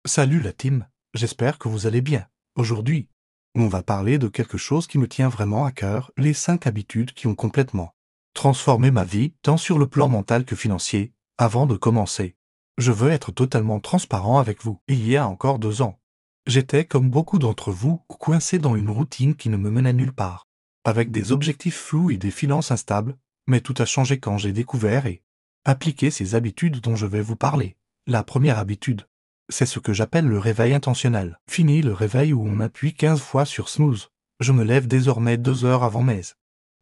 Salut la team, j'espère que vous allez bien. Aujourd'hui, on va parler de quelque chose qui me tient vraiment à cœur, les 5 habitudes qui ont complètement transformé ma vie, tant sur le plan mental que financier. Avant de commencer, je veux être totalement transparent avec vous. Il y a encore 2 ans, j'étais comme beaucoup d'entre vous, coincé dans une routine qui ne me menait nulle part, avec des objectifs flous et des finances instables, mais tout a changé quand j'ai découvert et appliqué ces habitudes dont je vais vous parler. La première habitude, c'est ce que j'appelle le réveil intentionnel. Fini le réveil où on appuie 15 fois sur snooze. Je me lève désormais 2 heures avant mes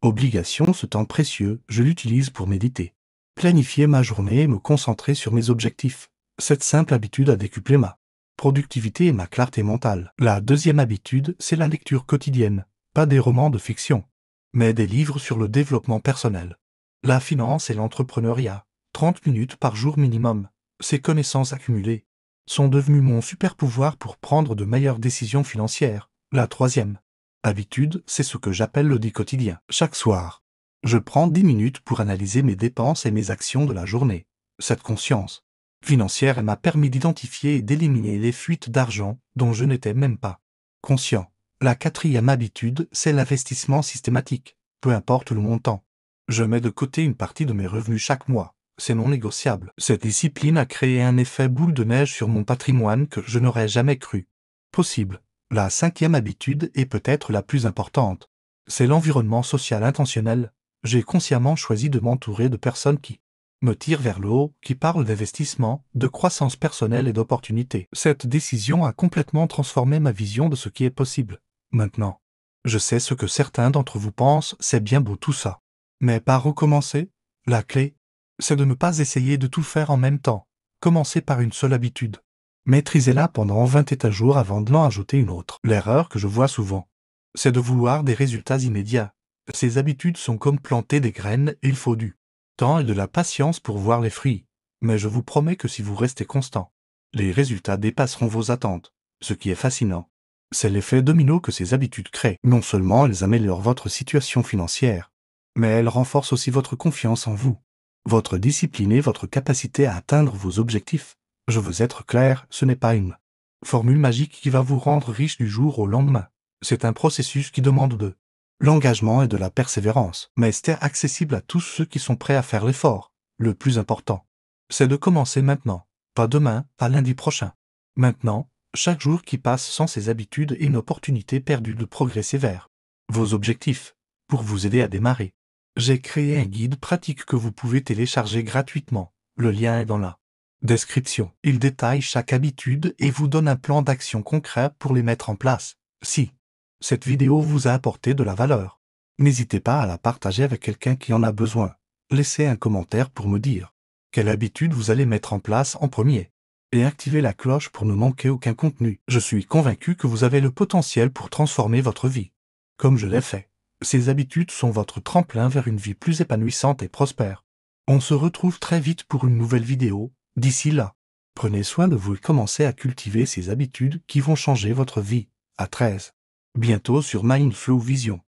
obligations. Ce temps précieux, je l'utilise pour méditer, planifier ma journée et me concentrer sur mes objectifs. Cette simple habitude a décuplé ma productivité et ma clarté mentale. La deuxième habitude, c'est la lecture quotidienne. Pas des romans de fiction, mais des livres sur le développement personnel, la finance et l'entrepreneuriat. 30 minutes par jour minimum. Ces connaissances accumulées sont devenus mon super pouvoir pour prendre de meilleures décisions financières. La troisième habitude, c'est ce que j'appelle le dit quotidien. Chaque soir, je prends 10 minutes pour analyser mes dépenses et mes actions de la journée. Cette conscience financière m'a permis d'identifier et d'éliminer les fuites d'argent dont je n'étais même pas conscient. La quatrième habitude, c'est l'investissement systématique. Peu importe le montant, je mets de côté une partie de mes revenus chaque mois. C'est non négociable. Cette discipline a créé un effet boule de neige sur mon patrimoine que je n'aurais jamais cru possible. La cinquième habitude est peut-être la plus importante. C'est l'environnement social intentionnel. J'ai consciemment choisi de m'entourer de personnes qui me tirent vers le haut, qui parlent d'investissement, de croissance personnelle et d'opportunités. Cette décision a complètement transformé ma vision de ce qui est possible. Maintenant, je sais ce que certains d'entre vous pensent, c'est bien beau tout ça. Mais par où commencer? La clé, c'est de ne pas essayer de tout faire en même temps. Commencez par une seule habitude. Maîtrisez-la pendant 20 jours avant de l'en ajouter une autre. L'erreur que je vois souvent, c'est de vouloir des résultats immédiats. Ces habitudes sont comme planter des graines, il faut du temps et de la patience pour voir les fruits. Mais je vous promets que si vous restez constant, les résultats dépasseront vos attentes. Ce qui est fascinant, c'est l'effet domino que ces habitudes créent. Non seulement elles améliorent votre situation financière, mais elles renforcent aussi votre confiance en vous, votre discipline et votre capacité à atteindre vos objectifs. Je veux être clair, ce n'est pas une formule magique qui va vous rendre riche du jour au lendemain. C'est un processus qui demande de l'engagement et de la persévérance, mais c'est accessible à tous ceux qui sont prêts à faire l'effort. Le plus important, c'est de commencer maintenant, pas demain, pas lundi prochain. Maintenant, chaque jour qui passe sans ces habitudes est une opportunité perdue de progresser vers vos objectifs. Pour vous aider à démarrer, j'ai créé un guide pratique que vous pouvez télécharger gratuitement. Le lien est dans la description. Il détaille chaque habitude et vous donne un plan d'action concret pour les mettre en place. Si cette vidéo vous a apporté de la valeur, n'hésitez pas à la partager avec quelqu'un qui en a besoin. Laissez un commentaire pour me dire quelle habitude vous allez mettre en place en premier. Et activez la cloche pour ne manquer aucun contenu. Je suis convaincu que vous avez le potentiel pour transformer votre vie, comme je l'ai fait. Ces habitudes sont votre tremplin vers une vie plus épanouissante et prospère. On se retrouve très vite pour une nouvelle vidéo. D'ici là, prenez soin de vous et commencez à cultiver ces habitudes qui vont changer votre vie. À 13. Bientôt sur Mindflow Vision.